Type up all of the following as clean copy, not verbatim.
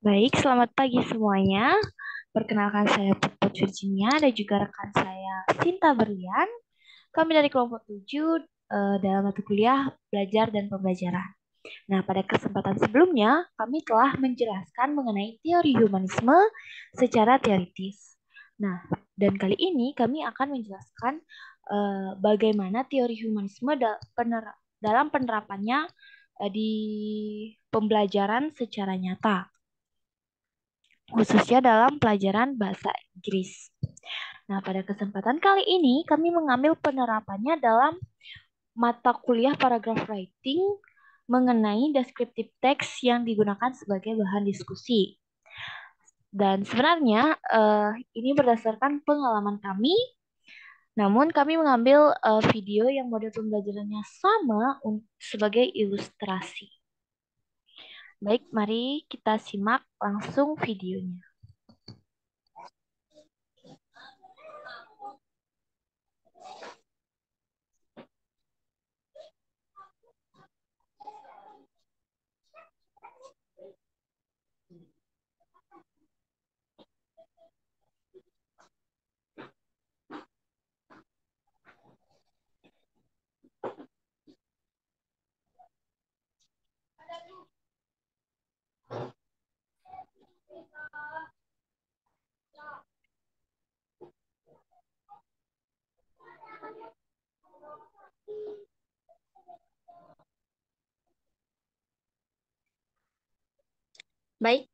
Baik, selamat pagi semuanya. Perkenalkan saya Puput Virginia dan juga rekan saya Sinta Berlian. Kami dari kelompok 7 dalam mata kuliah belajar dan pembelajaran. Nah, pada kesempatan sebelumnya kami telah menjelaskan mengenai teori humanisme secara teoritis. Nah, dan kali ini kami akan menjelaskan bagaimana teori humanisme dalam penerapannya di pembelajaran secara nyata, khususnya dalam pelajaran bahasa Inggris. Nah, pada kesempatan kali ini kami mengambil penerapannya dalam mata kuliah paragraph writing mengenai descriptive text yang digunakan sebagai bahan diskusi. Dan sebenarnya ini berdasarkan pengalaman kami, namun kami mengambil video yang model pembelajarannya sama sebagai ilustrasi. Baik, mari kita simak langsung videonya. Baik,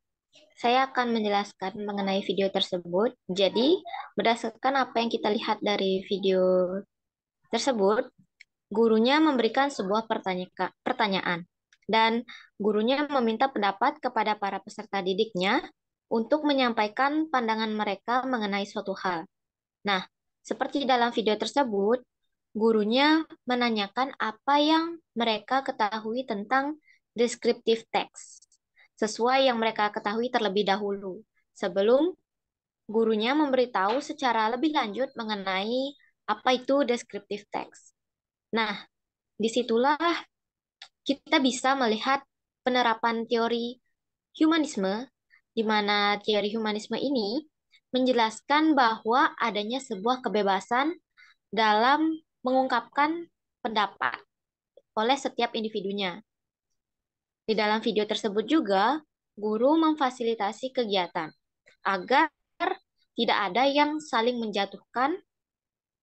saya akan menjelaskan mengenai video tersebut. Jadi, berdasarkan apa yang kita lihat dari video tersebut, gurunya memberikan sebuah pertanyaan, dan gurunya meminta pendapat kepada para peserta didiknya untuk menyampaikan pandangan mereka mengenai suatu hal. Nah, seperti dalam video tersebut, gurunya menanyakan apa yang mereka ketahui tentang descriptive text, sesuai yang mereka ketahui terlebih dahulu, sebelum gurunya memberitahu secara lebih lanjut mengenai apa itu descriptive text. Nah, disitulah kita bisa melihat penerapan teori humanisme, di mana teori humanisme ini menjelaskan bahwa adanya sebuah kebebasan dalam mengungkapkan pendapat oleh setiap individunya. Di dalam video tersebut juga, guru memfasilitasi kegiatan agar tidak ada yang saling menjatuhkan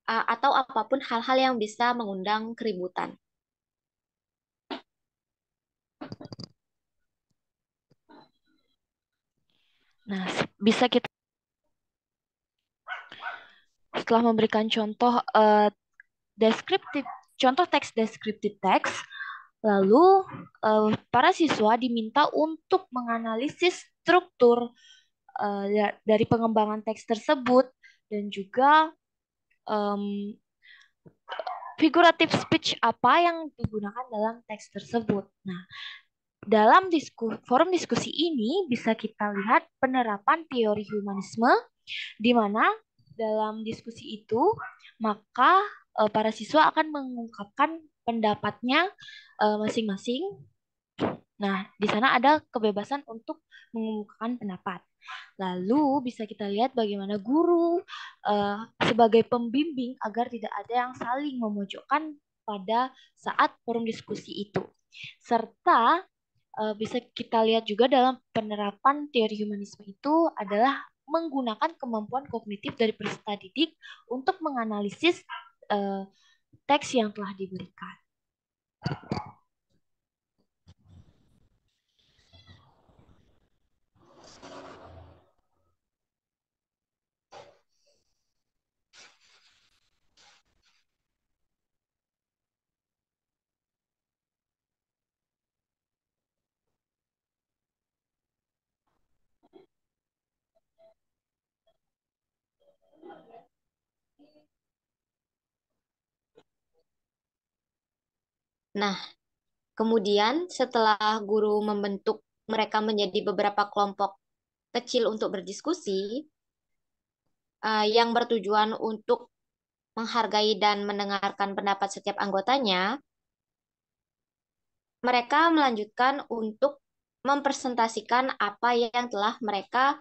atau apapun hal-hal yang bisa mengundang keributan. Nah, bisa kita setelah memberikan contoh deskriptif, contoh teks deskriptif teks, lalu para siswa diminta untuk menganalisis struktur dari pengembangan teks tersebut dan juga em, figurative speech apa yang digunakan dalam teks tersebut. Nah, dalam forum diskusi ini bisa kita lihat penerapan teori humanisme di mana dalam diskusi itu maka para siswa akan mengungkapkan pendapatnya masing-masing. Nah, di sana ada kebebasan untuk mengungkapkan pendapat. Lalu bisa kita lihat bagaimana guru sebagai pembimbing agar tidak ada yang saling memojokkan pada saat forum diskusi itu. Serta bisa kita lihat juga dalam penerapan teori humanisme itu adalah menggunakan kemampuan kognitif dari peserta didik untuk menganalisis eh, teks yang telah diberikan. Nah, kemudian setelah guru membentuk mereka menjadi beberapa kelompok kecil untuk berdiskusi, yang bertujuan untuk menghargai dan mendengarkan pendapat setiap anggotanya, mereka melanjutkan untuk mempresentasikan apa yang telah mereka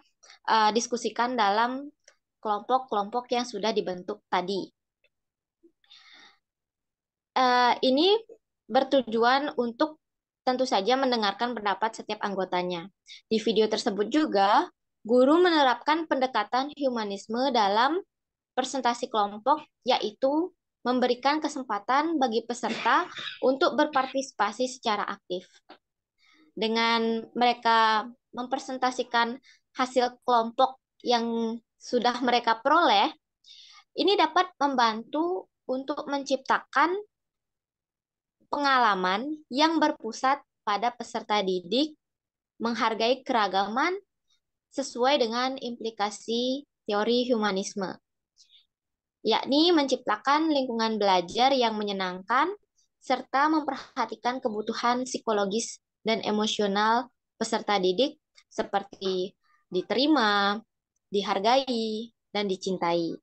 diskusikan dalam kelompok-kelompok yang sudah dibentuk tadi. Ini bertujuan untuk tentu saja mendengarkan pendapat setiap anggotanya. Di video tersebut juga, guru menerapkan pendekatan humanisme dalam presentasi kelompok, yaitu memberikan kesempatan bagi peserta untuk berpartisipasi secara aktif. Dengan mereka mempresentasikan hasil kelompok yang sudah mereka peroleh, ini dapat membantu untuk menciptakan pengalaman yang berpusat pada peserta didik, menghargai keragaman sesuai dengan implikasi teori humanisme, yakni menciptakan lingkungan belajar yang menyenangkan serta memperhatikan kebutuhan psikologis dan emosional peserta didik seperti diterima, dihargai, dan dicintai.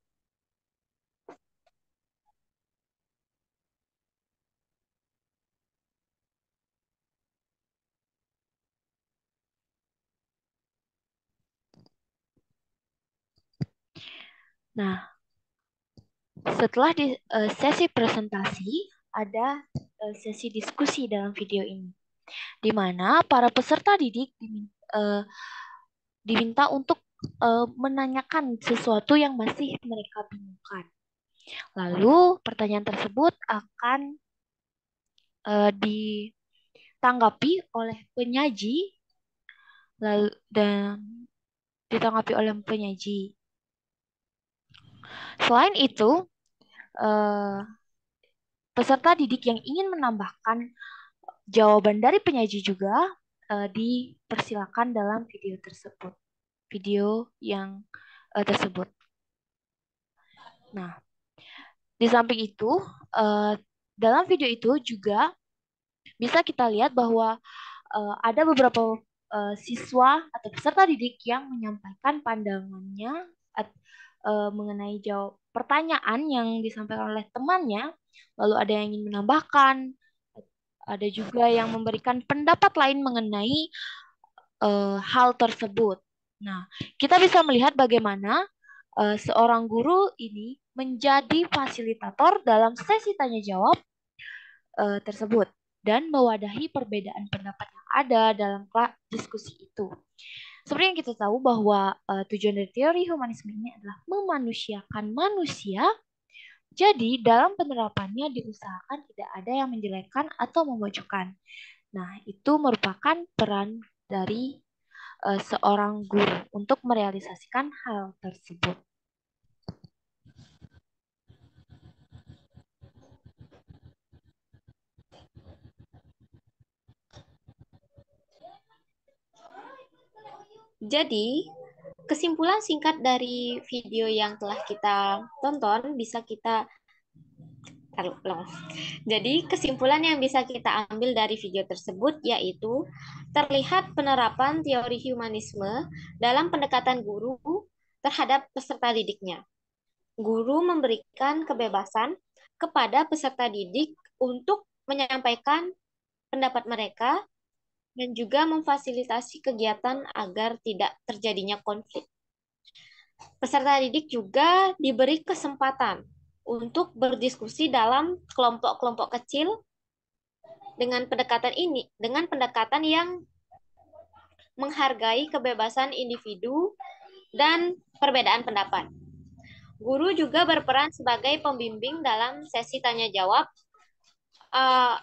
Nah, setelah di sesi presentasi, ada sesi diskusi dalam video ini, di mana para peserta didik diminta untuk menanyakan sesuatu yang masih mereka bingungkan. Lalu pertanyaan tersebut akan ditanggapi oleh penyaji lalu dan ditanggapi oleh penyaji. Selain itu, eh, peserta didik yang ingin menambahkan jawaban dari penyaji juga dipersilakan dalam video tersebut. Video yang tersebut. Nah, di samping itu, dalam video itu juga bisa kita lihat bahwa ada beberapa siswa atau peserta didik yang menyampaikan pandangannya mengenai jawab pertanyaan yang disampaikan oleh temannya, lalu ada yang ingin menambahkan, ada juga yang memberikan pendapat lain mengenai hal tersebut. Nah, kita bisa melihat bagaimana seorang guru ini menjadi fasilitator dalam sesi tanya jawab tersebut dan mewadahi perbedaan pendapat yang ada dalam diskusi itu. Seperti yang kita tahu bahwa tujuan dari teori humanisme ini adalah memanusiakan manusia. Jadi dalam penerapannya diusahakan tidak ada yang menjelekkan atau memojokkan. Nah, itu merupakan peran dari seorang guru untuk merealisasikan hal tersebut. Jadi, kesimpulan singkat dari video yang telah kita tonton bisa kita taruh ulang. Jadi, kesimpulan yang bisa kita ambil dari video tersebut yaitu terlihat penerapan teori humanisme dalam pendekatan guru terhadap peserta didiknya. Guru memberikan kebebasan kepada peserta didik untuk menyampaikan pendapat mereka dan juga memfasilitasi kegiatan agar tidak terjadinya konflik. Peserta didik juga diberi kesempatan untuk berdiskusi dalam kelompok-kelompok kecil dengan pendekatan yang menghargai kebebasan individu dan perbedaan pendapat. Guru juga berperan sebagai pembimbing dalam sesi tanya jawab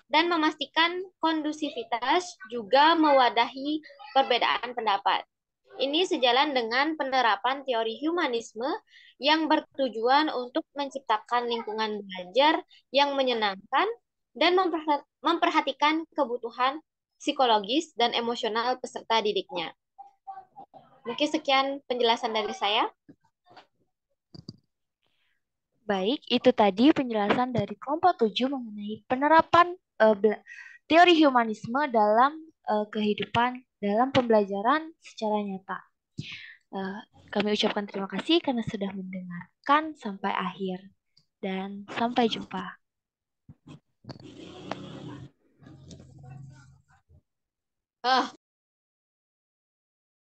dan memastikan kondusivitas juga mewadahi perbedaan pendapat. Ini sejalan dengan penerapan teori humanisme yang bertujuan untuk menciptakan lingkungan belajar yang menyenangkan dan memperhatikan kebutuhan psikologis dan emosional peserta didiknya. Mungkin sekian penjelasan dari saya. Baik, itu tadi penjelasan dari kelompok 7 mengenai penerapan teori humanisme dalam kehidupan, dalam pembelajaran secara nyata. Kami ucapkan terima kasih karena sudah mendengarkan sampai akhir. Dan sampai jumpa.